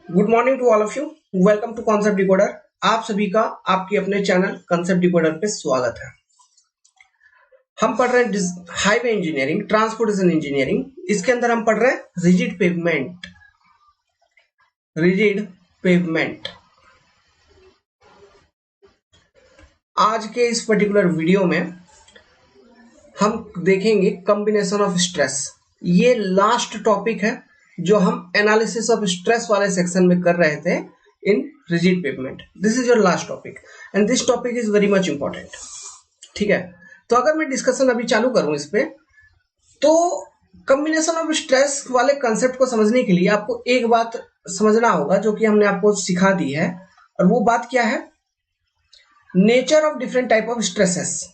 Good morning to all of you. Welcome to concept decoder. आप सभी का आपके अपने चैनल कॉन्सेप्ट डिकोडर पे स्वागत है। हम पढ़ रहे हैं हाईवे इंजीनियरिंग, ट्रांसपोर्टेशन इंजीनियरिंग। इसके अंदर हम पढ़ रहे हैं रिजिड पेवमेंट। आज के इस पर्टिकुलर वीडियो में हम देखेंगे कॉम्बिनेशन ऑफ स्ट्रेस। ये लास्ट टॉपिक है जो हम एनालिसिस ऑफ स्ट्रेस वाले सेक्शन में कर रहे थे in rigid pavement. This is your last topic and this topic is very much important. ठीक है, तो अगर मैं डिस्कशन अभी चालू करूं इस पे, तो कॉम्बिनेशन ऑफ स्ट्रेस वाले कंसेप्ट को समझने के लिए आपको एक बात समझना होगा जो कि हमने आपको सिखा दी है, और वो बात क्या है? Nature of different type of stresses.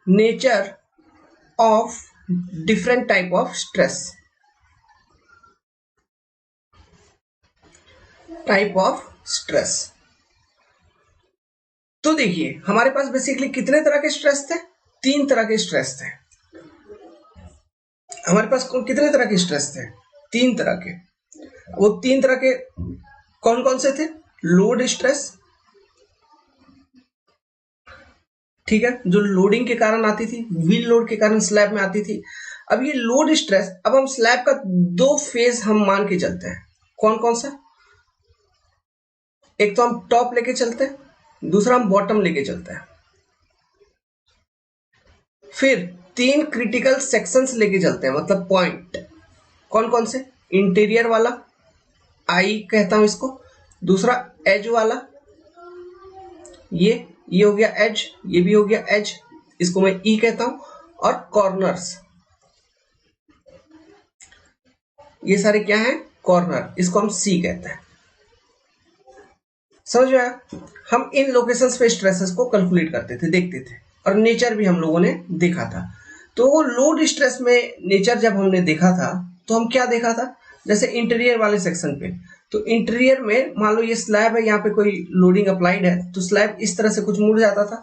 Nature of different type of stress. Type of stress. तो देखिए, हमारे पास बेसिकली कितने तरह के स्ट्रेस थे? 3 तरह के स्ट्रेस थे। हमारे पास कितने तरह के स्ट्रेस थे? 3 तरह के। वो 3 तरह के कौन कौन से थे? लोड स्ट्रेस, ठीक है, जो लोडिंग के कारण आती थी, व्हील लोड के कारण स्लैब में आती थी। अब ये लोड स्ट्रेस, अब हम स्लैब का 2 फेज हम मान के चलते हैं। कौन कौन सा? एक तो हम टॉप लेके चलते हैं, दूसरा हम बॉटम लेके चलते हैं। फिर 3 क्रिटिकल सेक्शंस लेके चलते हैं, मतलब पॉइंट। कौन कौन से? इंटीरियर वाला, आई कहता हूं इसको। दूसरा एज वाला, ये हो गया एज, ये भी हो गया एज, इसको मैं ई कहता हूं। और कॉर्नर्स, ये सारे क्या हैं? कॉर्नर, इसको हम सी कहते हैं। समझ में आया? हम इन लोकेशंस पे स्ट्रेसेस को कैलकुलेट करते थे, देखते थे, और नेचर भी हम लोगों ने देखा था। तो वो लोड स्ट्रेस में नेचर जब हमने देखा था, तो हम क्या देखा था? जैसे इंटीरियर वाले सेक्शन पे, तो इंटीरियर में मान लो ये स्लैब है, यहाँ पे कोई लोडिंग अप्लाइड है, तो स्लैब इस तरह से कुछ मुड़ जाता था।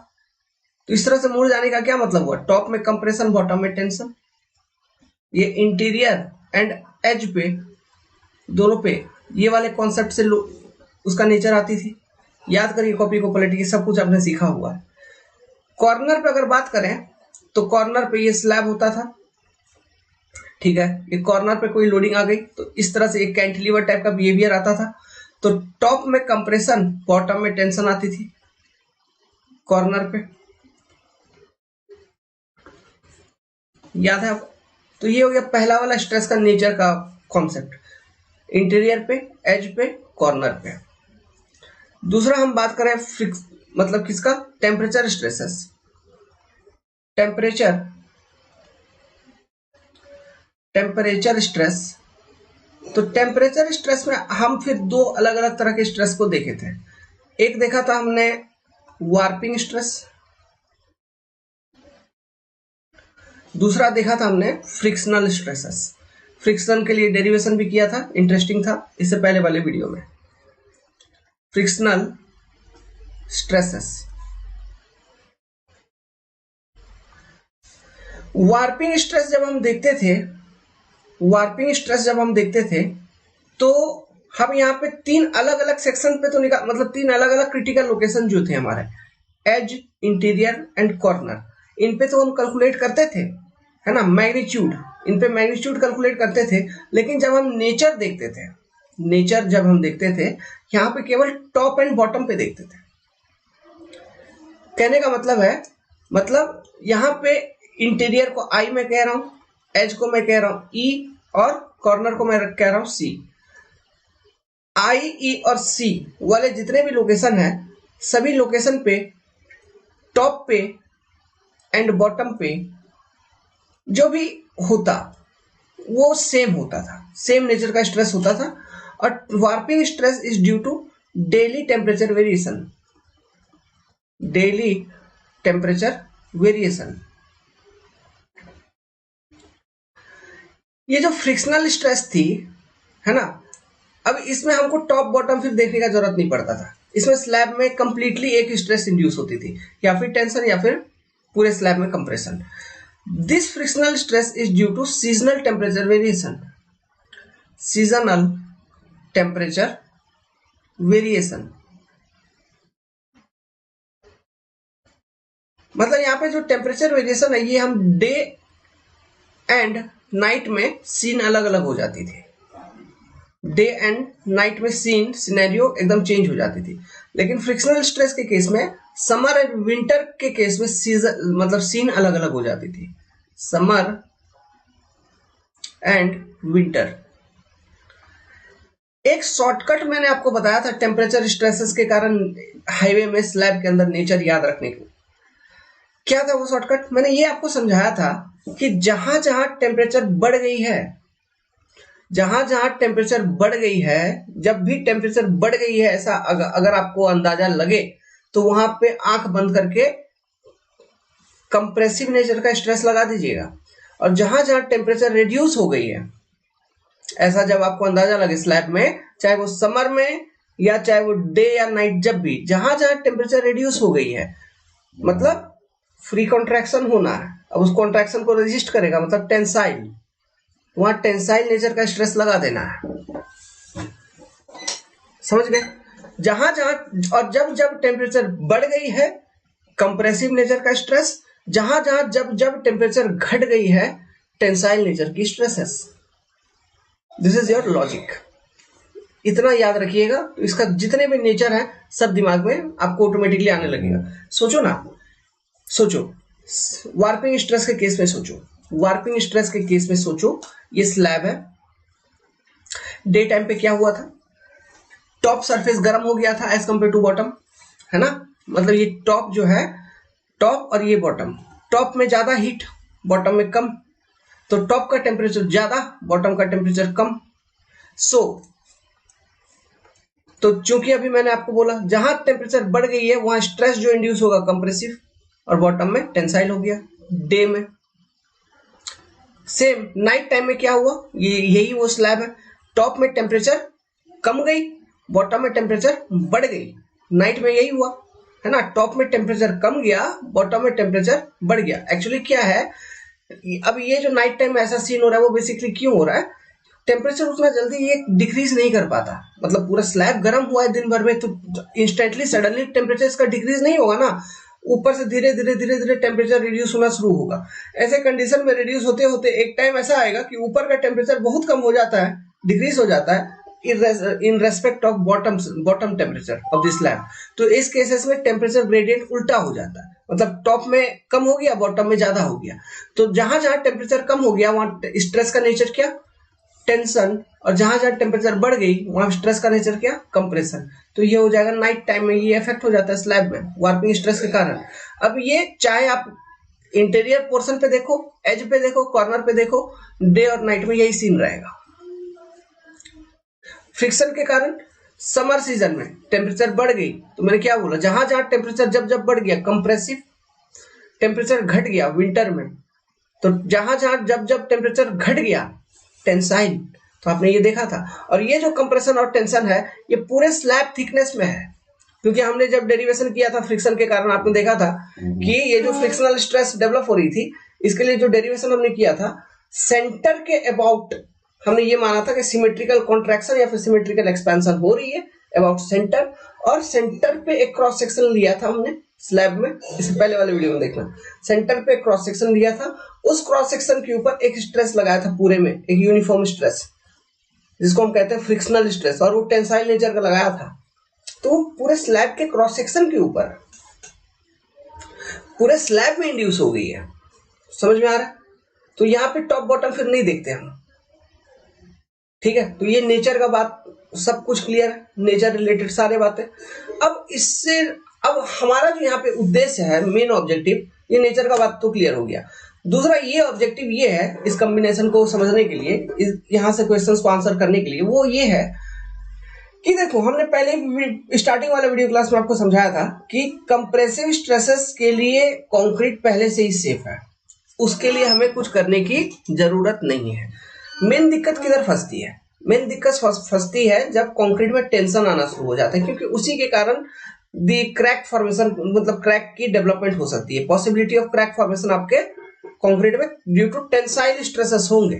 तो इस तरह से मुड़ जाने का क्या मतलब हुआ? टॉप में कंप्रेशन, बॉटम में टेंशन। ये इंटीरियर एंड एज पे, दोनों पे ये वाले कॉन्सेप्ट से उसका नेचर आती थी। याद करिए, कॉपी को पलटिए, सब कुछ आपने सीखा हुआ है। कॉर्नर पे अगर बात करें, तो कॉर्नर पे ये स्लैब होता था, ठीक है। ये कॉर्नर पे कोई लोडिंग आ गई तो इस तरह से एक कैंटिलीवर टाइप का बिहेवियर आता था। तो टॉप में कंप्रेशन, बॉटम में टेंशन आती थी कॉर्नर पे। याद है आपको? तो ये हो गया पहला वाला स्ट्रेस का नेचर का कॉन्सेप्ट, इंटीरियर पे, एज पे, कॉर्नर पे। दूसरा हम बात करें मतलब किसका? Temperature stresses. Temperature stress. तो टेम्परेचर स्ट्रेस में हम फिर 2 अलग अलग तरह के स्ट्रेस को देखे थे। एक देखा था हमने वार्पिंग स्ट्रेस, दूसरा देखा था हमने फ्रिक्शनल स्ट्रेसेस। फ्रिक्शन के लिए डेरिवेशन भी किया था, इंटरेस्टिंग था, इससे पहले वाले वीडियो में। Frictional stresses. वार्पिंग स्ट्रेस जब हम देखते थे, तो हम यहाँ पे 3 अलग अलग सेक्शन पे तो मतलब 3 अलग अलग क्रिटिकल लोकेशन जो थे हमारे, एज, इंटीरियर एंड कॉर्नर, इन पे तो हम कैलकुलेट करते थे, है ना, मैग्नीट्यूड। इन पे मैग्नीट्यूड कैलकुलेट करते थे। लेकिन जब हम नेचर देखते थे, यहाँ पे केवल टॉप एंड बॉटम पे देखते थे। कहने का मतलब है, मतलब यहाँ पे इंटीरियर को आई में कह रहा हूं, एज को मैं कह रहा हूं ई, और कॉर्नर को मैं कह रहा हूं सी। आई, ई और सी वाले जितने भी लोकेशन है, सभी लोकेशन पे टॉप पे एंड बॉटम पे जो भी होता वो सेम होता था, सेम नेचर का स्ट्रेस होता था। और warping stress is due to daily temperature variation. ये जो फ्रिक्शनल स्ट्रेस थी, है ना, अब इसमें हमको टॉप बॉटम फिर देखने का जरूरत नहीं पड़ता था। इसमें स्लैब में कंप्लीटली एक स्ट्रेस इंड्यूस होती थी, या फिर टेंशन या फिर पूरे स्लैब में compression. This frictional stress is due to seasonal temperature variation. Seasonal temperature variation. मतलब यहाँ पे जो टेम्परेचर वेरिएशन है ये हम डे एंड नाइट में सीन अलग अलग हो जाती थी, डे एंड नाइट में सीन सिनेरियो एकदम चेंज हो जाती थी। लेकिन फ्रिक्शनल स्ट्रेस के केस में समर एंड विंटर के केस में सीजन मतलब सीन अलग अलग हो जाती थी, समर एंड विंटर। एक शॉर्टकट मैंने आपको बताया था टेम्परेचर स्ट्रेसेस के कारण हाईवे में स्लैब के अंदर नेचर याद रखने को। क्या था वो शॉर्टकट? मैंने ये आपको समझाया था कि जहां जहां टेम्परेचर बढ़ गई है, जहां जहां टेम्परेचर बढ़ गई है, जब भी टेम्परेचर बढ़ गई है ऐसा अगर आपको अंदाजा लगे तो वहां पे आंख बंद करके कंप्रेसिव नेचर का स्ट्रेस लगा दीजिएगा। और जहां जहां टेम्परेचर रिड्यूस हो गई है, ऐसा जब आपको अंदाजा लगे स्लैब में, चाहे वो समर में या चाहे वो डे या नाइट, जब भी जहां जहां टेम्परेचर रिड्यूस हो गई है मतलब फ्री कॉन्ट्रैक्शन होना है। अब उस कॉन्ट्रैक्शन को रजिस्ट करेगा मतलब टेंसाइल, वहां टेंसाइल नेचर का स्ट्रेस लगा देना है। समझ गए? जहां जहां और जब जब टेम्परेचर बढ़ गई है कंप्रेसिव नेचर का स्ट्रेस, जहां जहां जब जब टेम्परेचर घट गई है टेंसाइल नेचर की stresses. This is your logic. इतना याद रखिएगा तो इसका जितने भी नेचर है सब दिमाग में आपको ऑटोमेटिकली आने लगेगा। सोचो ना, सोचो वार्पिंग स्ट्रेस के केस में, सोचो वार्पिंग स्ट्रेस के केस में सोचो, ये स्लैब है, डे टाइम पे क्या हुआ था, टॉप सरफेस गर्म हो गया था एज कंपेयर टू बॉटम, है ना। मतलब ये टॉप जो है, टॉप और ये बॉटम, टॉप में ज्यादा हीट बॉटम में कम, तो टॉप का टेम्परेचर ज्यादा बॉटम का टेम्परेचर कम। तो चूंकि अभी मैंने आपको बोला जहां टेम्परेचर बढ़ गई है वहां स्ट्रेस जो इंड्यूस होगा कंप्रेसिव, और बॉटम में टेंसाइल हो गया डे में। सेम नाइट टाइम में क्या हुआ, ये यही वो स्लैब है, टॉप में टेम्परेचर कम गई, बॉटम में टेम्परेचर बढ़ गई। नाइट में यही हुआ है ना, टॉप में टेम्परेचर कम गया, बॉटम में टेम्परेचर बढ़ गया। एक्चुअली क्या है, अब ये जो नाइट टाइम में ऐसा सीन हो रहा है वो बेसिकली क्यों हो रहा है, टेम्परेचर उतना जल्दी ये डिक्रीज नहीं कर पाता। मतलब पूरा स्लैब गर्म हुआ है दिन भर में तो इंस्टेंटली सडनली टेम्परेचर इसका डिक्रीज नहीं होगा ना, ऊपर से धीरे धीरे टेम्परेचर रिड्यूस होना शुरू होगा। ऐसे कंडीशन में रिड्यूस होते होते एक टाइम ऐसा आएगा कि ऊपर का टेम्परेचर बहुत कम हो जाता है, डिक्रीज हो जाता है in respect of bottom temperature of this slab. तो इस केसेस में टेम्परेचर ग्रेडियंट उल्टा हो जाता है, मतलब टॉप में कम हो गया बॉटम में ज्यादा हो गया। तो जहां जहां टेम्परेचर कम हो गया वहां स्ट्रेस का नेचर क्या, टेंशन, और जहां जहां टेम्परेचर बढ़ गई वहां स्ट्रेस का नेचर क्या, कंप्रेशन। तो ये हो जाएगा नाइट टाइम में, ये इफेक्ट हो जाता है स्लैब में वार्पिंग स्ट्रेस के कारण। अब ये चाहे आप इंटीरियर पोर्शन पे देखो, एज पे देखो, कॉर्नर पे देखो, डे और नाइट में यही सीन रहेगा। फ्रिक्शन के कारण समर सीजन में टेम्परेचर बढ़ गई तो मैंने क्या बोला, जहां जहां टेम्परेचर जब जब बढ़ गया कंप्रेसिव, टेम्परेचर घट गया विंटर में, तो जहां जहां जब जब टेम्परेचर घट गया टेंसाइल। तो आपने ये देखा था। और ये जो कंप्रेशन और टेंशन है ये पूरे स्लैब थिकनेस में है, क्योंकि हमने जब डेरिवेशन किया था फ्रिक्शन के कारण आपने देखा था कि ये जो फ्रिक्शनल स्ट्रेस डेवलप हो रही थी, इसके लिए जो डेरिवेशन हमने किया था सेंटर के अबाउट, हमने ये माना था कि सिमेट्रिकल कॉन्ट्रैक्शन या फिर सिमेट्रिकल एक्सपेंशन हो रही है अबाउट सेंटर, और सेंटर पे एक क्रॉस सेक्शन लिया था हमने स्लैब में, इससे पहले वाले वीडियो में देखना, सेंटर पे क्रॉस सेक्शन लिया था, उस क्रॉस सेक्शन के ऊपर एक स्ट्रेस लगाया था पूरे में, एक यूनिफॉर्म स्ट्रेस जिसको हम कहते हैं फ्रिक्शनल स्ट्रेस, और वो टेंसाइल नेचर का लगाया था। तो पूरे स्लैब के क्रॉस सेक्शन के ऊपर पूरे स्लैब में इंड्यूस हो गई है। समझ में आ रहा है? तो यहाँ पे टॉप बॉटम फिर नहीं देखते हम, ठीक है। तो ये नेचर का बात सब कुछ क्लियर है, नेचर रिलेटेड सारे बातें। अब इससे अब हमारा जो यहाँ पे उद्देश्य है, मेन ऑब्जेक्टिव, ये नेचर का बात तो क्लियर हो गया। दूसरा ये ऑब्जेक्टिव ये है इस कॉम्बिनेशन को समझने के लिए, यहाँ से क्वेश्चंस को आंसर करने के लिए, वो ये है कि देखो हमने पहले स्टार्टिंग वाले वीडियो क्लास में आपको समझाया था कि कंप्रेसिव स्ट्रेसेस के लिए कंक्रीट पहले से ही सेफ है, उसके लिए हमें कुछ करने की जरूरत नहीं है। मेन दिक्कत किधर फंसती है, मेन दिक्कत फंसती है जब कंक्रीट में टेंशन आना शुरू हो जाता है, क्योंकि उसी के कारण दी क्रैक फॉर्मेशन, मतलब क्रैक की डेवलपमेंट हो सकती है, पॉसिबिलिटी ऑफ क्रैक फॉर्मेशन आपके कंक्रीट में ड्यू टू टेंसाइल स्ट्रेसेस होंगे।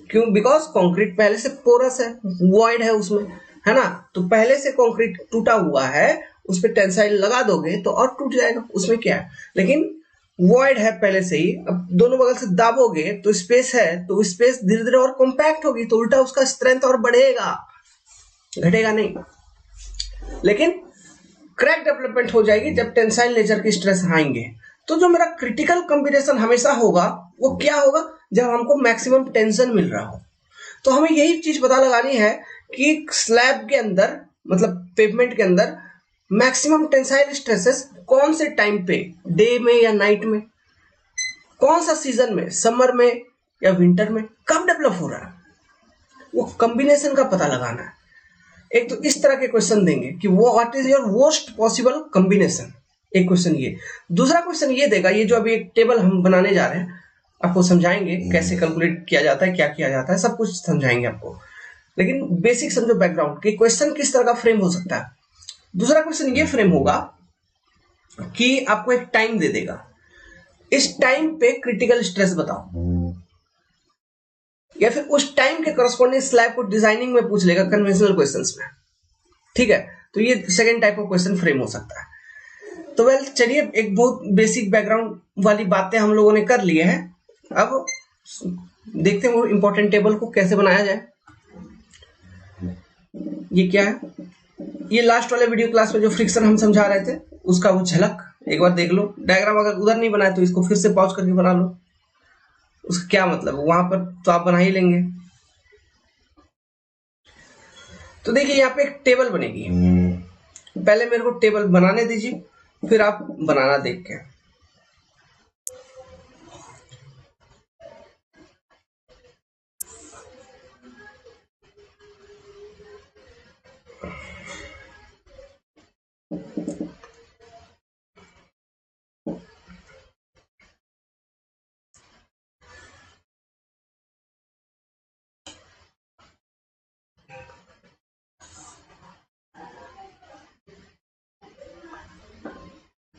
क्यों? बिकॉज कंक्रीट पहले से पोरस है, वॉइड है उसमें, है ना, तो पहले से कंक्रीट टूटा हुआ है, उस पर टेंसाइल लगा दोगे तो और टूट जाएगा, उसमें क्या है। लेकिन वॉइड है पहले से ही, अब दोनों बगल से दाबोगे तो स्पेस है, तो स्पेस धीरे धीरे और कॉम्पैक्ट होगी, तो उल्टा उसका स्ट्रेंथ और बढ़ेगा, घटेगा नहीं। लेकिन क्रैक डेवलपमेंट हो जाएगी जब टेंसाइल नेचर की स्ट्रेस आएंगे। तो जो मेरा क्रिटिकल कॉम्बिनेशन हमेशा होगा वो क्या होगा? जब हमको मैक्सिमम टेंशन मिल रहा हो। तो हमें यही चीज पता लगानी है कि स्लैब के अंदर, मतलब पेवमेंट के अंदर, मैक्सिमम टेंसाइल स्ट्रेसेस कौन से टाइम पे, डे में या नाइट में, कौन सा सीजन में, समर में या विंटर में, कब डेवलप हो रहा है, वो कॉम्बिनेशन का पता लगाना है। एक तो इस तरह के क्वेश्चन देंगे कि वो what is your worst possible combination, एक क्वेश्चन ये। दूसरा क्वेश्चन ये देगा, ये जो अभी एक टेबल हम बनाने जा रहे हैं, आपको समझाएंगे कैसे कैलकुलेट किया जाता है, क्या किया जाता है, सब कुछ समझाएंगे आपको। लेकिन बेसिक समझो बैकग्राउंड कि क्वेश्चन किस तरह का फ्रेम हो सकता है। दूसरा क्वेश्चन ये फ्रेम होगा कि आपको एक टाइम दे देगा, इस टाइम पे क्रिटिकल स्ट्रेस बताओ, या फिर उस टाइम के करस्पॉन्डिंग स्लैब को डिजाइनिंग में पूछ लेगा कन्वेंशनल क्वेश्चंस में। ठीक है, तो ये second type of question frame हो सकता है। तो वेल चलिए, एक बहुत बेसिक बैकग्राउंड वाली बातें हम लोगों ने कर लिए हैं। अब देखते हैं वो इंपॉर्टेंट टेबल को कैसे बनाया जाए। ये क्या है? ये लास्ट वाले वीडियो क्लास में जो फ्रिक्शन हम समझा रहे थे उसका वो झलक एक बार देख लो। डायग्राम अगर उधर नहीं बनाया तो इसको फिर से पॉज करके बना लो। उसका क्या मतलब, वहां पर तो आप बना ही लेंगे। तो देखिए यहाँ पे एक टेबल बनेगी, पहले मेरे को टेबल बनाने दीजिए, फिर आप बनाना देख के।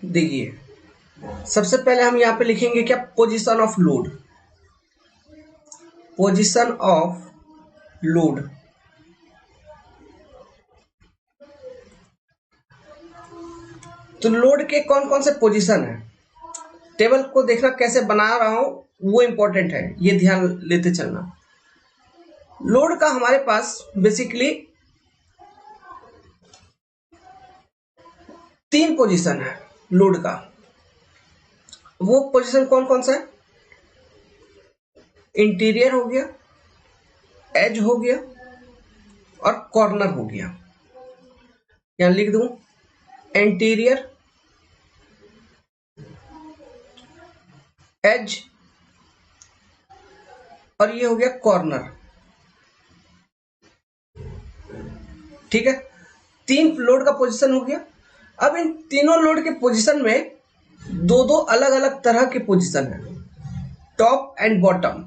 देखिए सबसे पहले हम यहाँ पे लिखेंगे क्या? Position of load, position of load. तो लोड के कौन कौन से पोजीशन है, टेबल को देखना कैसे बना रहा हूं वो इंपॉर्टेंट है, ये ध्यान लेते चलना। लोड का हमारे पास बेसिकली 3 पोजीशन है लोड का। वो पोजीशन कौन कौन सा है? इंटीरियर हो गया, एज हो गया और कॉर्नर हो गया। यहां लिख दूं इंटीरियर, एज और ये हो गया कॉर्नर। ठीक है, 3 लोड का पोजीशन हो गया। अब इन तीनों लोड के पोजीशन में दो दो अलग अलग तरह के पोजीशन है, टॉप एंड बॉटम।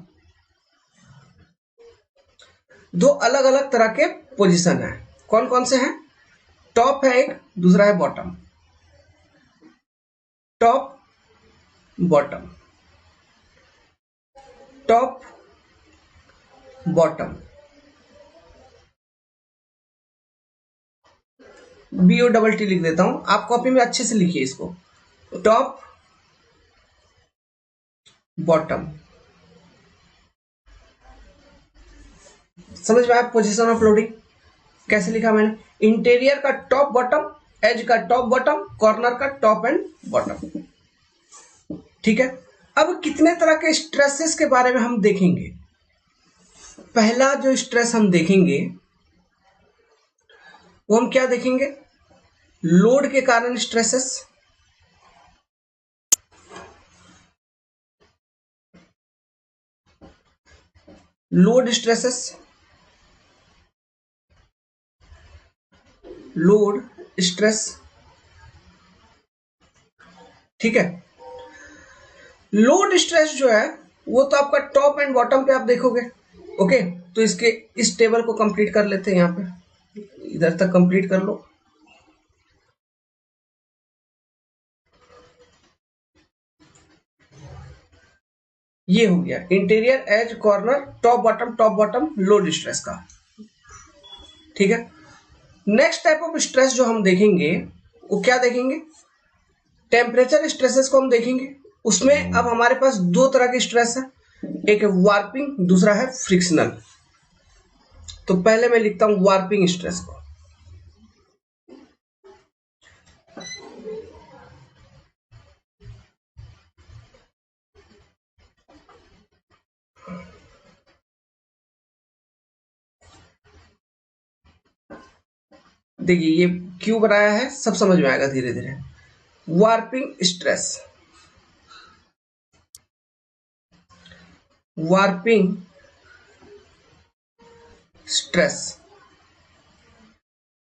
दो अलग अलग तरह के पोजीशन है, कौन कौन से हैं? टॉप है एक, दूसरा है bottom. Top bottom, top bottom, BOTT लिख देता हूं, आप कॉपी में अच्छे से लिखिए इसको, टॉप बॉटम। समझ में आया पोजीशन ऑफ लोडिंग कैसे लिखा मैंने? इंटीरियर का टॉप बॉटम, एज का टॉप बॉटम, कॉर्नर का टॉप एंड बॉटम। ठीक है, अब कितने तरह के स्ट्रेसेस के बारे में हम देखेंगे। पहला जो स्ट्रेस हम देखेंगे वो हम क्या देखेंगे? लोड के कारण stresses, load stresses, load stress. ठीक है, लोड स्ट्रेस जो है वो तो आपका टॉप एंड बॉटम पे आप देखोगे। ओके, तो इसके इस टेबल को कंप्लीट कर लेते हैं, यहां पे इधर तक कंप्लीट कर लो। ये हो गया interior edge corner top bottom load stress का। ठीक है, नेक्स्ट टाइप ऑफ स्ट्रेस जो हम देखेंगे वो क्या देखेंगे, टेम्परेचर स्ट्रेसेस को हम देखेंगे। उसमें अब हमारे पास दो तरह के स्ट्रेस है, एक है वार्पिंग, दूसरा है फ्रिक्शनल। तो पहले मैं लिखता हूं वार्पिंग स्ट्रेस को। देखिए ये क्यों बनाया है सब समझ में आएगा धीरे धीरे। Warping stress, warping stress,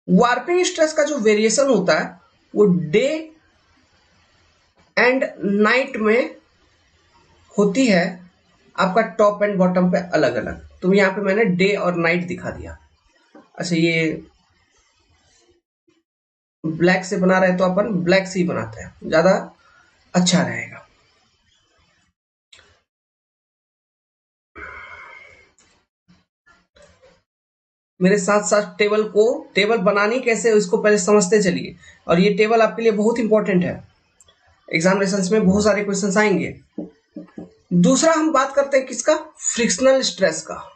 warping stress का जो वेरिएशन होता है वो डे एंड नाइट में होती है आपका टॉप एंड बॉटम पे अलग अलग। तो यहां पे मैंने डे और नाइट दिखा दिया। अच्छा ये ब्लैक से बना रहे तो अपन ब्लैक से ही बनाते हैं, ज्यादा अच्छा रहेगा। मेरे साथ साथ टेबल बनानी कैसे इसको पहले समझते चलिए। और ये टेबल आपके लिए बहुत इंपॉर्टेंट है, एग्जामिनेशन में बहुत सारे क्वेश्चंस आएंगे। दूसरा हम बात करते हैं किसका, फ्रिक्शनल स्ट्रेस का।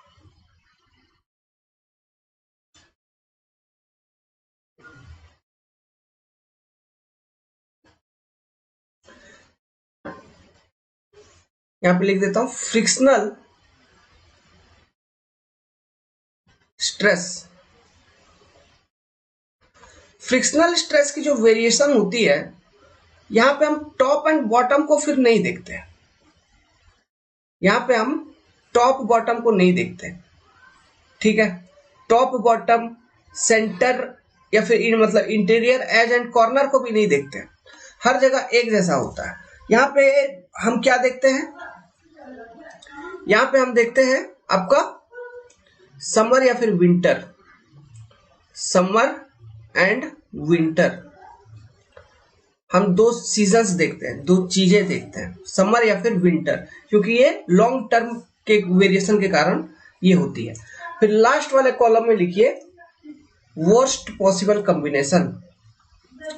यहां पे लिख देता हूं फ्रिक्शनल स्ट्रेस। फ्रिक्शनल स्ट्रेस की जो वेरिएशन होती है, यहां पे हम टॉप एंड बॉटम को फिर नहीं देखते। यहां पे हम टॉप बॉटम को नहीं देखते। ठीक है, टॉप बॉटम सेंटर या फिर मतलब इंटीरियर एज एंड कॉर्नर को भी नहीं देखते। हर जगह एक जैसा होता है। यहां पे हम क्या देखते हैं, यहां पे हम देखते हैं आपका समर या फिर विंटर, समर एंड विंटर। हम दो सीजन्स देखते हैं, दो चीजें देखते हैं, समर या फिर विंटर, क्योंकि ये लॉन्ग टर्म के वेरिएशन के कारण ये होती है। फिर लास्ट वाले कॉलम में लिखिए वर्स्ट पॉसिबल कॉम्बिनेशन,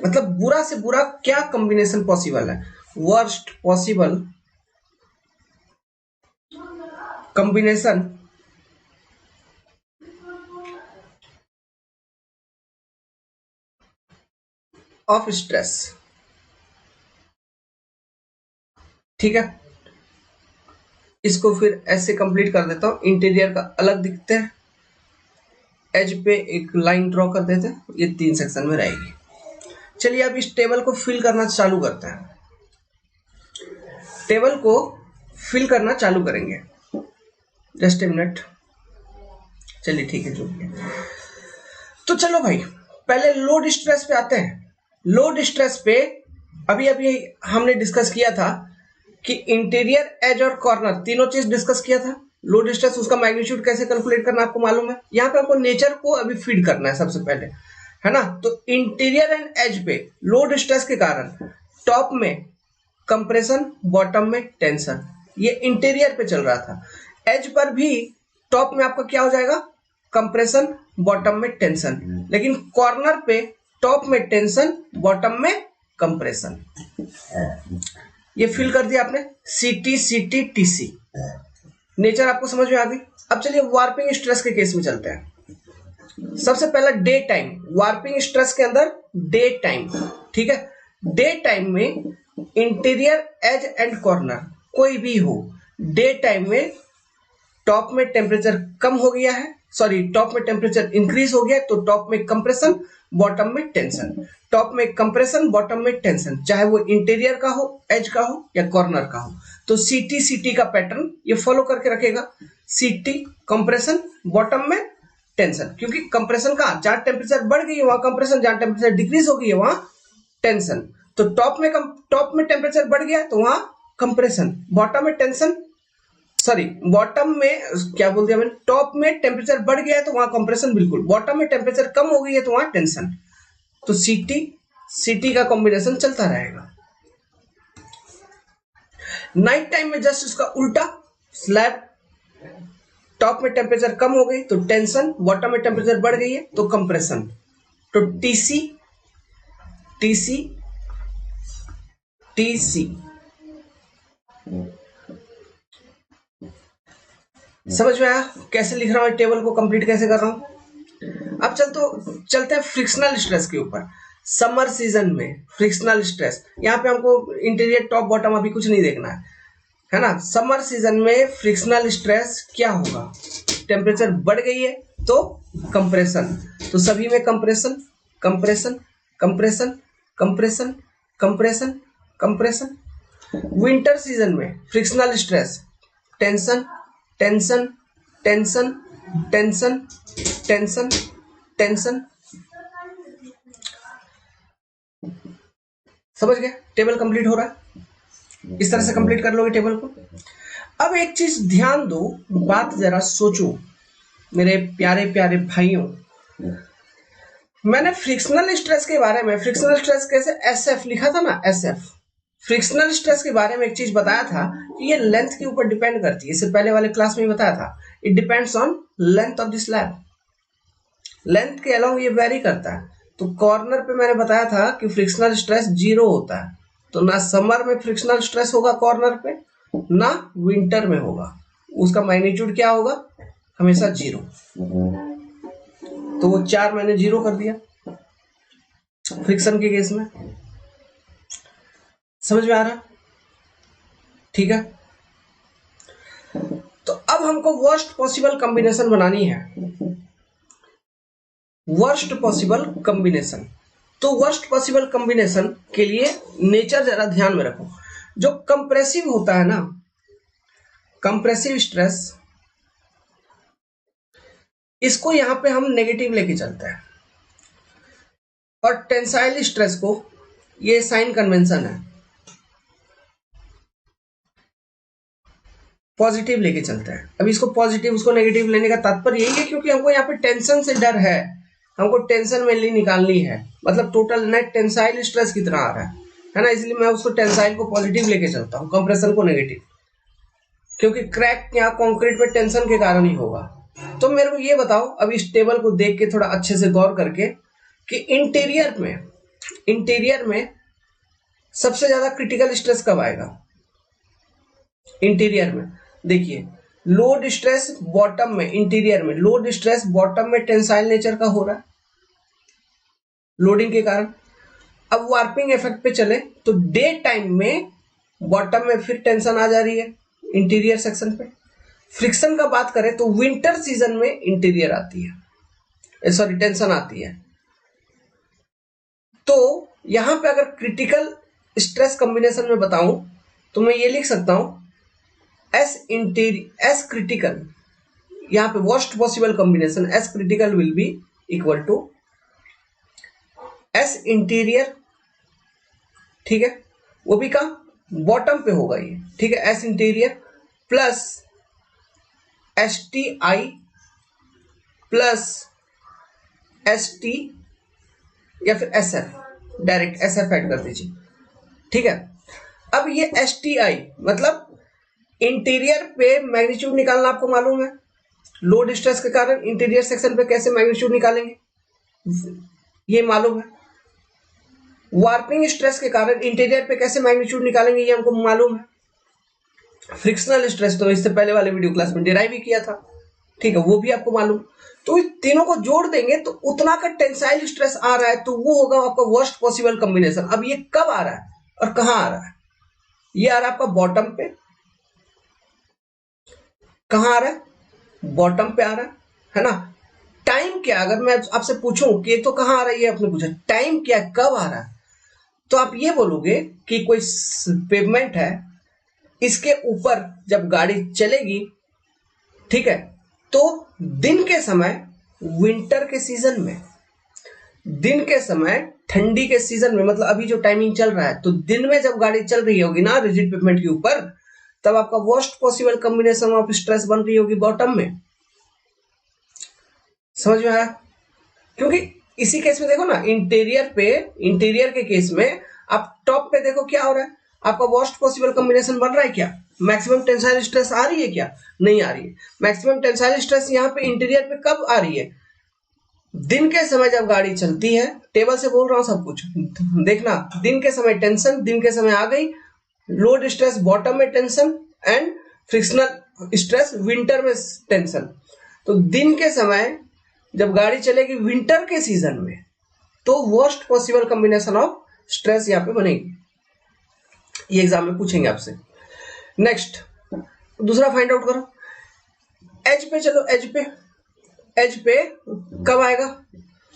मतलब बुरा से बुरा क्या कॉम्बिनेशन पॉसिबल है, worst possible combination of stress. ठीक है, इसको फिर ऐसे कंप्लीट कर देता हूं। इंटीरियर का अलग दिखते हैं, एज पे एक लाइन ड्रॉ कर देते हैं, ये 3 सेक्शन में रहेगी। चलिए अब इस टेबल को फिल करना चालू करते हैं। टेबल को फिल करना चालू करेंगे, जस्ट ए मिनट। चलिए ठीक है जो भी है। तो चलो भाई पहले लोड स्ट्रेस पे आते हैं। लोड स्ट्रेस पे अभी अभी हमने डिस्कस किया था कि इंटीरियर एज और कॉर्नर तीनों चीज डिस्कस किया था। लोड स्ट्रेस उसका मैग्नीट्यूड कैसे कैलकुलेट करना आपको मालूम है। यहाँ पे आपको नेचर को अभी फीड करना है सबसे पहले, है ना। तो इंटीरियर एंड एज पे लोड स्ट्रेस के कारण टॉप में कंप्रेशन, बॉटम में टेंशन, ये इंटीरियर पे चल रहा था। एज पर भी टॉप में आपका क्या हो जाएगा, कंप्रेशन, बॉटम में टेंशन, लेकिन कॉर्नर पे टॉप में टेंशन, बॉटम में कंप्रेशन। ये फिल कर दिया आपने, सीटी सीटी टीसी। नेचर आपको समझ में आ गई। अब चलिए वार्पिंग स्ट्रेस के केस में चलते हैं। सबसे पहला डे टाइम, वार्पिंग स्ट्रेस के अंदर डे टाइम। ठीक है, डे टाइम में इंटीरियर एज एंड कॉर्नर कोई भी हो, डे टाइम में टॉप में टेम्परेचर कम हो गया है, सॉरी टॉप में टेम्परेचर इंक्रीज हो गया, तो टॉप में कंप्रेशन, बॉटम में टेंशन। टॉप में कंप्रेशन, बॉटम में टेंशन, चाहे वो इंटीरियर का हो, एज का हो या कॉर्नर का हो। तो सीटी सीटी का पैटर्न ये फॉलो करके रखेगा, सीटी कंप्रेशन, बॉटम में टेंशन। क्योंकि कंप्रेशन का जहां टेम्परेचर बढ़ गई है वहां कंप्रेशन, जहां टेम्परेचर डिक्रीज हो गई है वहां टेंशन। तो टॉप में टेम्परेचर बढ़ गया तो वहां कंप्रेशन, बॉटम में टेंशन, सॉरी बॉटम में क्या बोल दिया मैंने, टॉप में टेम्परेचर बढ़ गया है तो वहां कंप्रेशन बिल्कुल, बॉटम में टेम्परेचर कम हो गई है तो वहां टेंशन। तो सीटी सीटी का कॉम्बिनेशन चलता रहेगा। नाइट टाइम में जस्ट इसका उल्टा, स्लैब टॉप में टेम्परेचर कम हो गई तो टेंशन, बॉटम में टेम्परेचर बढ़ गई है तो कंप्रेशन। तो टीसी टीसी टीसी समझ में आया कैसे लिख रहा हूं, टेबल को कंप्लीट कैसे कर रहा हूं। अब चलते हैं फ्रिक्शनल स्ट्रेस के ऊपर। समर सीजन में फ्रिक्शनल स्ट्रेस, यहां पे हमको इंटीरियर टॉप बॉटम अभी कुछ नहीं देखना है ना। समर सीजन में फ्रिक्शनल स्ट्रेस क्या होगा, टेम्परेचर बढ़ गई है तो कंप्रेशन, तो सभी में compression compression compression compression compression compression. Winter season में frictional stress tension tension tension tension tension tension. समझ गए, टेबल कंप्लीट हो रहा है, इस तरह से कंप्लीट कर लोगे टेबल को। अब एक चीज ध्यान दो, बात जरा सोचो मेरे प्यारे प्यारे भाइयों, मैंने फ्रिक्शनल स्ट्रेस के बारे में, फ्रिक्शनल स्ट्रेस कैसे एसएफ लिखा था ना, एसएफ फ्रिक्शनल स्ट्रेस के बारे में एक चीज बताया था कि ये लेंथ के ऊपर डिपेंड करती है, इससे पहले वाले क्लास में ही बताया था, it depends on length of the slab, length के अलोंग ये वेरी करता है। तो कॉर्नर पे मैंने बताया था कि फ्रिक्शनल स्ट्रेस 0 होता है, तो ना समर में फ्रिक्शनल स्ट्रेस होगा कॉर्नर पे, ना विंटर में होगा, उसका मैग्नीट्यूड क्या होगा, हमेशा 0। तो वो 4 मैंने 0 कर दिया फ्रिक्शन के केस में। समझ में आ रहा, ठीक है। तो अब हमको वर्स्ट पॉसिबल कॉम्बिनेशन बनानी है, वर्स्ट पॉसिबल कॉम्बिनेशन। तो वर्स्ट पॉसिबल कॉम्बिनेशन के लिए नेचर जरा ध्यान में रखो। जो कंप्रेसिव होता है ना, कंप्रेसिव स्ट्रेस, इसको यहां पे हम नेगेटिव लेके चलते हैं, और टेंसाइल स्ट्रेस को, ये साइन कन्वेंशन है, पॉजिटिव लेके चलते हैं। अब इसको पॉजिटिव उसको नेगेटिव लेने का तात्पर्य यही है क्योंकि हमको यहाँ पे टेंशन से डर है, हमको टेंशन मेनली निकालनी है, मतलब टोटल नेट टेंसाइल स्ट्रेस कितना आ रहा है ना, इसलिए मैं उसको टेंसाइल को पॉजिटिव लेके चलता हूँ, कंप्रेशन को नेगेटिव, क्योंकि क्रैक यहाँ कंक्रीट पे टेंशन के कारण ही होगा। तो मेरे को ये बताओ अब इस टेबल को देख के थोड़ा अच्छे से गौर करके कि इंटीरियर में सबसे ज्यादा क्रिटिकल स्ट्रेस कब आएगा। इंटीरियर में देखिए, लोड स्ट्रेस बॉटम में, इंटीरियर में लोड स्ट्रेस बॉटम में टेंसाइल नेचर का हो रहा है लोडिंग के कारण। अब वार्पिंग इफेक्ट पे चले तो डे टाइम में बॉटम में फिर टेंशन आ जा रही है इंटीरियर सेक्शन पे। फ्रिक्शन का बात करें तो विंटर सीजन में इंटीरियर आती है, सॉरी टेंशन आती है। तो यहां पे अगर क्रिटिकल स्ट्रेस कॉम्बिनेशन में बताऊं तो मैं ये लिख सकता हूं एस क्रिटिकल, यहां पे worst possible combination S critical will be equal to S interior, ठीक है, वो भी कहां बॉटम पे होगा ये, ठीक है, S interior plus S T I plus S T या फिर S F, direct S F add कर दीजिए, ठीक है। अब ये एस टी आई मतलब इंटीरियर पे मैग्नीट्यूड निकालना आपको मालूम है, लोड स्ट्रेस के कारण इंटीरियर सेक्शन पे कैसे मैग्नीट्यूड निकालेंगे ये मालूम है, वार्पिंग स्ट्रेस के कारण इंटीरियर पे कैसे मैग्नीट्यूड निकालेंगे ये हमको मालूम है, फ्रिक्शनल स्ट्रेस तो इससे पहले वाले वीडियो क्लास में डिराइव ही किया था, ठीक है, वो भी आपको मालूम। तो इन तीनों को जोड़ देंगे तो उतना का टेंसाइल स्ट्रेस आ रहा है, तो वो होगा आपका वर्स्ट पॉसिबल कॉम्बिनेशन। अब ये कब आ रहा है और कहां आ रहा है, ये आ रहा है आपका बॉटम पे, कहां आ रहा है बॉटम पे आ रहा है ना। टाइम क्या, अगर मैं आपसे पूछूं कि तो कहां आ रहा है, ये आपने पूछा टाइम क्या, कब आ रहा है, तो आप ये बोलोगे कि कोई पेवमेंट है, इसके ऊपर जब गाड़ी चलेगी, ठीक है, तो दिन के समय, विंटर के सीजन में, दिन के समय ठंडी के सीजन में, मतलब अभी जो टाइमिंग चल रहा है, तो दिन में जब गाड़ी चल रही होगी ना रिजिड पेवमेंट के ऊपर, तब आपका worst possible combination of stress बन रही होगी बॉटम में। समझ में आया, क्योंकि इसी केस में देखो ना, इंटीरियर के केस में आप टॉप पे देखो क्या हो रहा है, आपका वर्स्ट पॉसिबल कॉम्बिनेशन बन रहा है क्या? मैक्सिमम टेंसाइल स्ट्रेस आ रही है क्या? नहीं आ रही है। मैक्सिमम टेंसाइल स्ट्रेस यहाँ पे इंटीरियर पे कब आ रही है? दिन के समय जब गाड़ी चलती है, टेबल से बोल रहा हूं सब कुछ देखना, दिन के समय टेंशन, दिन के समय आ गई, लोड स्ट्रेस बॉटम में tension and frictional stress winter में टेंशन। तो दिन के समय जब गाड़ी चलेगी विंटर के सीजन में, तो worst possible combination of stress यहाँ पे बनेगी। ये एग्जाम में पूछेंगे आपसे। नेक्स्ट दूसरा फाइंड आउट करो। एज पे चलो, एज पे कब आएगा?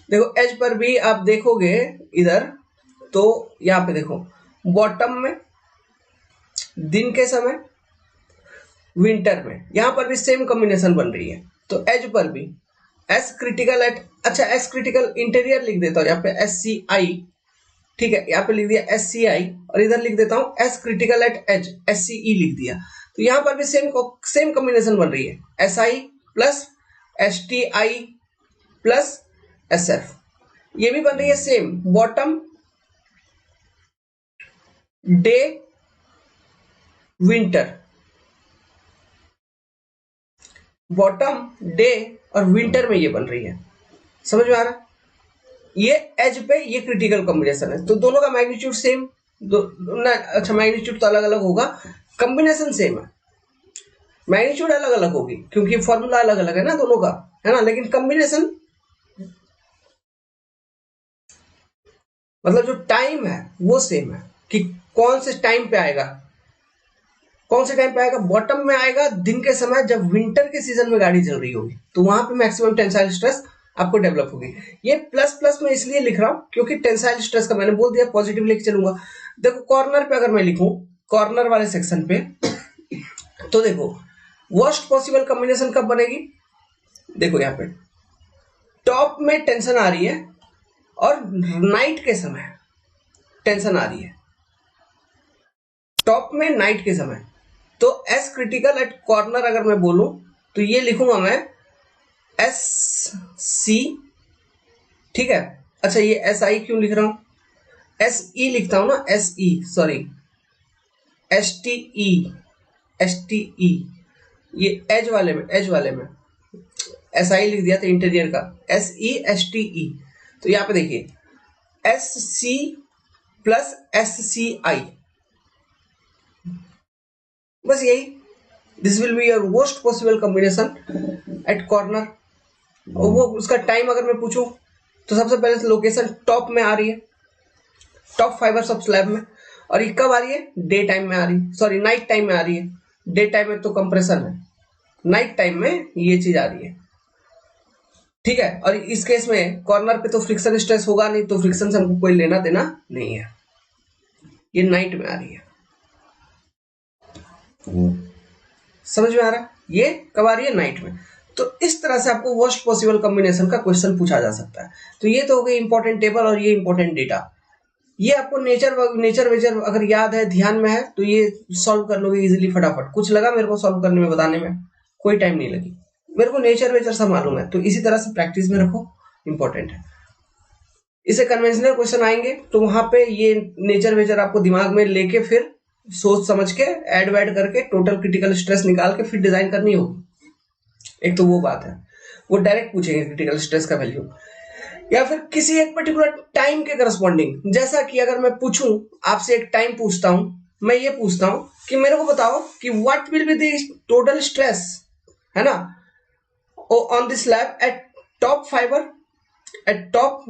देखो एज पर भी आप देखोगे इधर, तो यहां पे देखो बॉटम में दिन के समय, विंटर में, यहां पर भी सेम कॉम्बिनेशन बन रही है। तो एज पर भी एस क्रिटिकल एट, अच्छा एस क्रिटिकल इंटीरियर लिख देता हूं यहाँ पे एस सी आई, ठीक है, यहाँ पे लिख दिया एस सी आई, और इधर लिख देता हूं S critical at edge, S C E लिख दिया। तो यहां पर भी सेम कॉम्बिनेशन बन रही है, S I plus S T I plus S F, ये भी बन रही है same. Bottom day winter, bottom day और विंटर में ये बन रही है। समझ में आ रहा? ये एज पे ये क्रिटिकल कॉम्बिनेशन है, तो दोनों का मैग्नीट्यूड सेम, ना अच्छा मैग्नीट्यूड तो अलग अलग होगा, कॉम्बिनेशन सेम है, मैग्नीट्यूड अलग अलग होगी क्योंकि फॉर्मूला अलग अलग है ना दोनों का, है ना, लेकिन कॉम्बिनेशन मतलब जो टाइम है वो सेम है कि कौन से टाइम पे आएगा, कौन से टाइम पे आएगा? बॉटम में आएगा दिन के समय जब विंटर के सीजन में गाड़ी चल रही होगी, तो वहां पे मैक्सिमम टेंसाइल स्ट्रेस आपको डेवलप होगी। ये प्लस प्लस में इसलिए लिख रहा हूं क्योंकि टेंसाइल स्ट्रेस का मैंने बोल दिया पॉजिटिव लेके चलूंगा। देखो कॉर्नर पे अगर मैं लिखूं, कॉर्नर वाले सेक्शन पे, तो देखो वर्स्ट पॉसिबल कॉम्बिनेशन कब बनेगी? देखो यहाँ पे टॉप में टेंशन आ रही है और नाइट के समय टेंशन आ रही है, टॉप में नाइट के समय, तो एस क्रिटिकल एट कॉर्नर अगर मैं बोलूं तो ये लिखूंगा मैं एस सी, ठीक है। अच्छा ये एस आई क्यों लिख रहा हूं? एस ई लिखता हूं ना, S E sorry, S T ई, एस टी ई, ये एज वाले में एस आई लिख दिया था इंटीरियर का, S E S T E. तो यहां पे देखिए S C plus S C I, बस यही, this will be your worst possible combination at corner. और वो उसका टाइम अगर मैं पूछूं तो सबसे पहले लोकेशन टॉप में आ रही है, टॉप फाइबर्स ऑफ स्लैब में, और ये कब आ रही है? डे टाइम में आ रही है, सॉरी नाइट टाइम में आ रही है। डे टाइम में तो कंप्रेशन है, नाइट टाइम में ये चीज आ रही है, ठीक है। और इस केस में कॉर्नर पे तो फ्रिक्शन स्ट्रेस होगा नहीं, तो फ्रिक्शन से हमको कोई लेना देना नहीं है, ये नाइट में आ रही है। समझ में आ रहा है? ये कब आ रही है? नाइट में। तो इस तरह से आपको वर्स्ट पॉसिबल कॉम्बिनेशन का क्वेश्चन पूछा जा सकता है। तो ये तो हो गई इंपॉर्टेंट टेबल और ये इंपॉर्टेंट डेटा। ये आपको नेचर वेचर अगर याद है, ध्यान में है, तो ये सॉल्व कर लोगे इजीली फटाफट। कुछ लगा मेरे को सॉल्व करने में, बताने में कोई टाइम नहीं लगी, मेरे को नेचर वेचर सब मालूम है। तो इसी तरह से प्रैक्टिस में रखो, इंपॉर्टेंट है। इसे कन्वेंशनल क्वेश्चन आएंगे तो वहां पे ये नेचर वेचर आपको दिमाग में लेके फिर सोच समझ के ऐड वैड करके टोटल क्रिटिकल स्ट्रेस निकाल के फिर डिजाइन करनी होगी। एक तो वो बात है, वो डायरेक्ट पूछेंगे क्रिटिकल स्ट्रेस का वैल्यू, या फिर किसी एक पर्टिकुलर टाइम के करस्पॉन्डिंग। जैसा कि अगर मैं पूछूं आपसे, एक टाइम पूछता हूं, मैं ये पूछता हूं कि मेरे को बताओ कि what will be the total stress, है ना, on this slab eight top fibre eight top,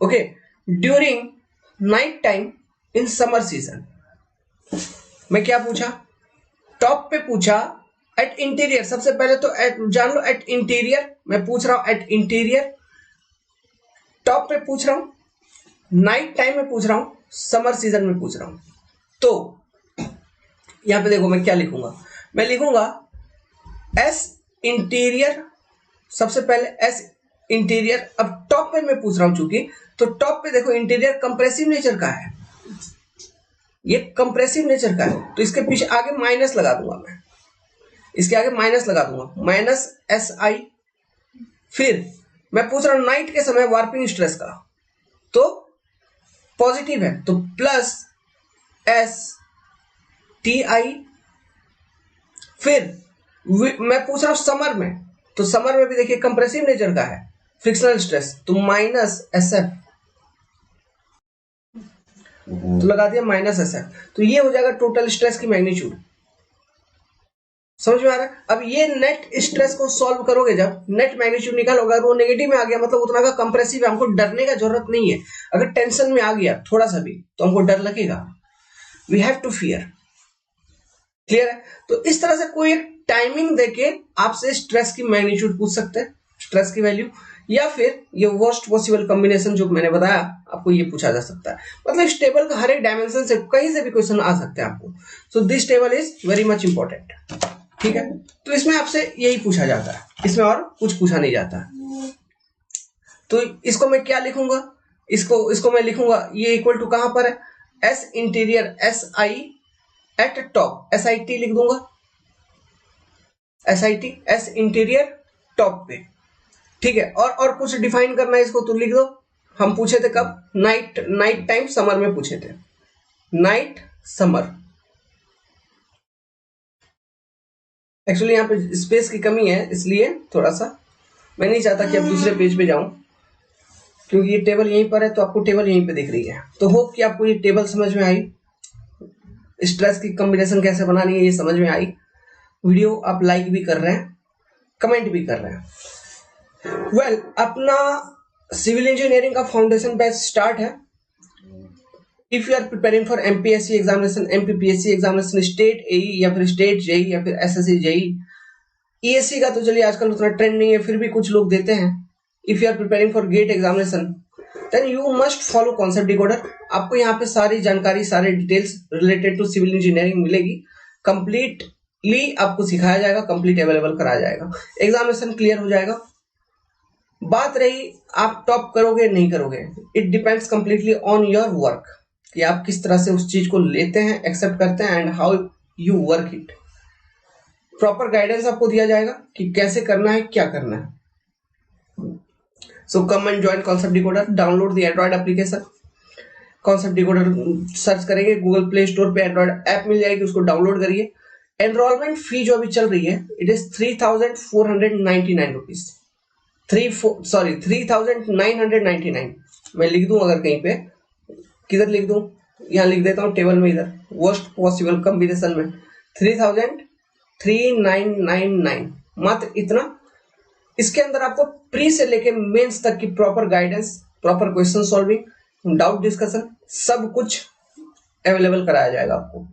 okay, during night time in summer season. मैं क्या पूछा? टॉप पे पूछा एट इंटीरियर, सबसे पहले तो जान लो एट इंटीरियर, मैं पूछ रहा हूं एट इंटीरियर, टॉप पे पूछ रहा हूं, नाइट टाइम में पूछ रहा हूं, समर सीजन में पूछ रहा हूं। तो यहां पे देखो मैं क्या लिखूंगा, मैं लिखूंगा एस इंटीरियर, सबसे पहले एस इंटीरियर। अब टॉप पे मैं पूछ रहा हूं चूंकि, तो टॉप पे देखो इंटीरियर कंप्रेसिव नेचर का है, ये कंप्रेसिव नेचर का है, तो इसके पीछे आगे माइनस लगा दूंगा मैं, इसके आगे माइनस लगा दूंगा, माइनस एस आई। फिर मैं पूछ रहा हूं नाइट के समय वार्पिंग स्ट्रेस का, तो पॉजिटिव है, तो प्लस एस TI, फिर मैं पूछ रहा हूं समर में, तो समर में भी देखिए कंप्रेसिव नेचर का है फ्रिक्शनल स्ट्रेस, तो माइनस SF, तो लगा दिया माइनस SF, तो ये हो जाएगा टोटल स्ट्रेस की मैग्नीट्यूड। समझ में आ रहा है? अब ये नेट स्ट्रेस को सॉल्व करोगे, जब नेट मैग्नीट्यूड निकालोगे और वो नेगेटिव में आ गया मतलब उतना का कंप्रेसिव है, हमको डरने का जरूरत नहीं है। अगर टेंशन में आ गया थोड़ा सा भी तो हमको डर लगेगा, we have to fear. Clear है? तो इस तरह से कोई एक टाइमिंग देके आपसे स्ट्रेस की मैग्नीट्यूड पूछ सकते हैं, स्ट्रेस की वैल्यू, या फिर ये वर्स्ट पॉसिबल कॉम्बिनेशन जो मैंने बताया आपको ये पूछा जा सकता है। मतलब इस टेबल का हर एक डायमेंशन से कहीं से भी क्वेश्चन आ सकते हैं आपको। So this table is very much important. ठीक है, तो इसमें आपसे यही पूछा जाता है, इसमें और कुछ पूछा नहीं जाता। तो इसको मैं क्या लिखूंगा, इसको मैं लिखूंगा ये इक्वल टू कहां पर है, S interior SI eight top, SIT लिख दूंगा, SIT S इंटीरियर टॉप पे। ठीक है, और कुछ डिफाइन करना है इसको तो लिख दो। हम पूछे थे कब, नाइट टाइम समर में पूछे थे, नाइट समर। एक्चुअली यहाँ पे स्पेस की कमी है, इसलिए थोड़ा सा मैं नहीं चाहता कि आप दूसरे पेज पे जाऊं, क्योंकि ये टेबल यहीं पर है तो आपको टेबल यहीं पे दिख रही है। तो होप कि आपको ये टेबल समझ में आई, स्ट्रेस की कॉम्बिनेशन कैसे बनानी है ये समझ में आई। वीडियो आप लाइक भी कर रहे हैं, कमेंट भी कर रहे हैं। वेल, अपना सिविल इंजीनियरिंग का फाउंडेशन बैच स्टार्ट है। If you are preparing for MPSC examination, MPPSC examination, state AE या फिर स्टेट JEE या फिर SSC JEE, ESC का तो चलिए आजकल उतना ट्रेंड नहीं है, फिर भी कुछ लोग देते हैं। If you are preparing for GATE examination then you must follow concept decoder. आपको यहाँ पे सारी जानकारी, सारे details related to civil engineering मिलेगी, कंप्लीटली आपको सिखाया जाएगा, कंप्लीट अवेलेबल कराया जाएगा, एग्जामिनेशन क्लियर हो जाएगा। बात रही आप टॉप करोगे नहीं करोगे, it depends completely on your work, कि आप किस तरह से उस चीज को लेते हैं, एक्सेप्ट करते हैं and how you work it. Proper guidance आपको दिया जाएगा कि कैसे करना है, क्या करना है। So come and join concept decoder, download the android application. Concept decoder search करेंगे गूगल प्ले स्टोर पे, एंड्रॉइड ऐप मिल जाएगी, उसको डाउनलोड करिए। एनरोलमेंट फी जो अभी चल रही है इट इज 3,499 रुपीज, 3,999। मैं लिख दूं अगर कहीं पे, किधर लिख दूं, यहां लिख देता हूं टेबल में, इधर वर्स्ट पॉसिबल कॉम्बिनेशन में 3,3999, मात्र इतना। इसके अंदर आपको प्री से लेके मेंस तक की proper guidance, proper question solving, doubt discussion, सब कुछ अवेलेबल कराया जाएगा आपको।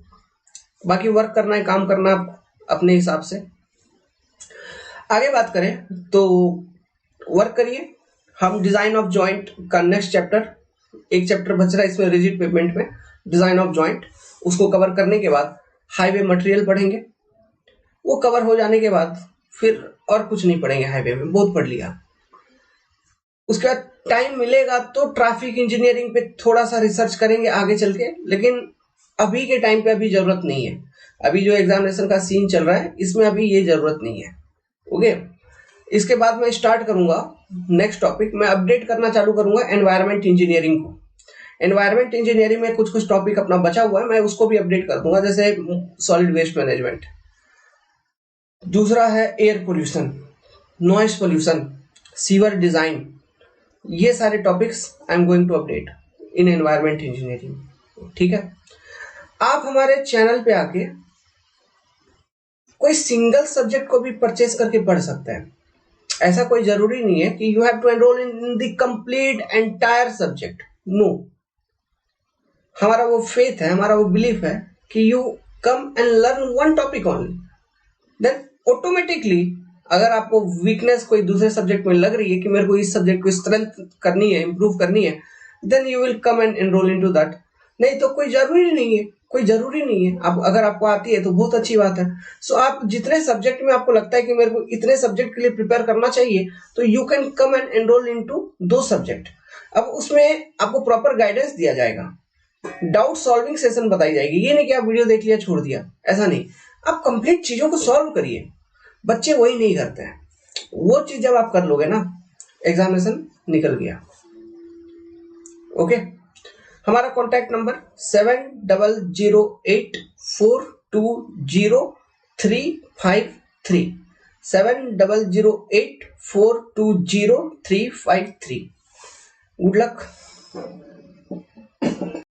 बाकी वर्क करना है, काम करना अपने हिसाब से। आगे बात करें तो वर्क करिए। हम डिजाइन ऑफ जॉइंट का नेक्स्ट चैप्टर, एक चैप्टर बच रहा है इसमें रिजिड पेमेंट में, डिजाइन ऑफ जॉइंट, उसको कवर करने के बाद हाईवे मटेरियल पढ़ेंगे। वो कवर हो जाने के बाद फिर और कुछ नहीं पढ़ेंगे, हाईवे में बहुत पढ़ लिया। उसके बाद टाइम मिलेगा तो ट्रैफिक इंजीनियरिंग पे थोड़ा सा रिसर्च करेंगे आगे चल के, लेकिन अभी के टाइम पे अभी जरूरत नहीं है। अभी जो एग्जामिनेशन का सीन चल रहा है इसमें अभी ये जरूरत नहीं है। ओके, इसके बाद मैं स्टार्ट करूंगा नेक्स्ट टॉपिक, मैं अपडेट करना चालू करूंगा एनवायरमेंट इंजीनियरिंग को। एनवायरमेंट इंजीनियरिंग में कुछ कुछ टॉपिक अपना बचा हुआ है, मैं उसको भी अपडेट कर दूंगा, जैसे सॉलिड वेस्ट मैनेजमेंट, दूसरा है air pollution, noise pollution, sewer design, ये सारे topics I am going to update in environment engineering. ठीक है, आप हमारे चैनल पे आके कोई सिंगल सब्जेक्ट को भी परचेज करके पढ़ सकते हैं। ऐसा कोई जरूरी नहीं है कि you have to enroll in the complete entire subject, no. हमारा वो फेथ है, हमारा वो बिलीफ है कि you come and learn one topic only, then automatically अगर आपको वीकनेस कोई दूसरे सब्जेक्ट में लग रही है कि मेरे को इस सब्जेक्ट को स्ट्रेंथ करनी है, इंप्रूव करनी है, then you will come and enroll into that. नहीं तो कोई जरूरी नहीं है, कोई जरूरी नहीं है। आप अगर आपको आती है तो बहुत अच्छी बात है। सो आप जितने सब्जेक्ट में आपको लगता है कि मेरे को इतने सब्जेक्ट के लिए प्रिपेयर करना चाहिए, तो you can come and enroll into दो सब्जेक्ट। अब उसमें आपको प्रॉपर गाइडेंस दिया जाएगा, डाउट सॉल्विंग सेशन बताई जाएगी। ये नहीं कि आप वीडियो देख लिया छोड़ दिया, ऐसा नहीं। आप कंप्लीट चीजों को सॉल्व करिए, बच्चे वही नहीं करते हैं। वो चीज जब आप कर लोगे ना, एग्जामिनेशन निकल गया। ओके, हमारा कॉन्टैक्ट नंबर 700842 7008353 7008420 353। Good luck.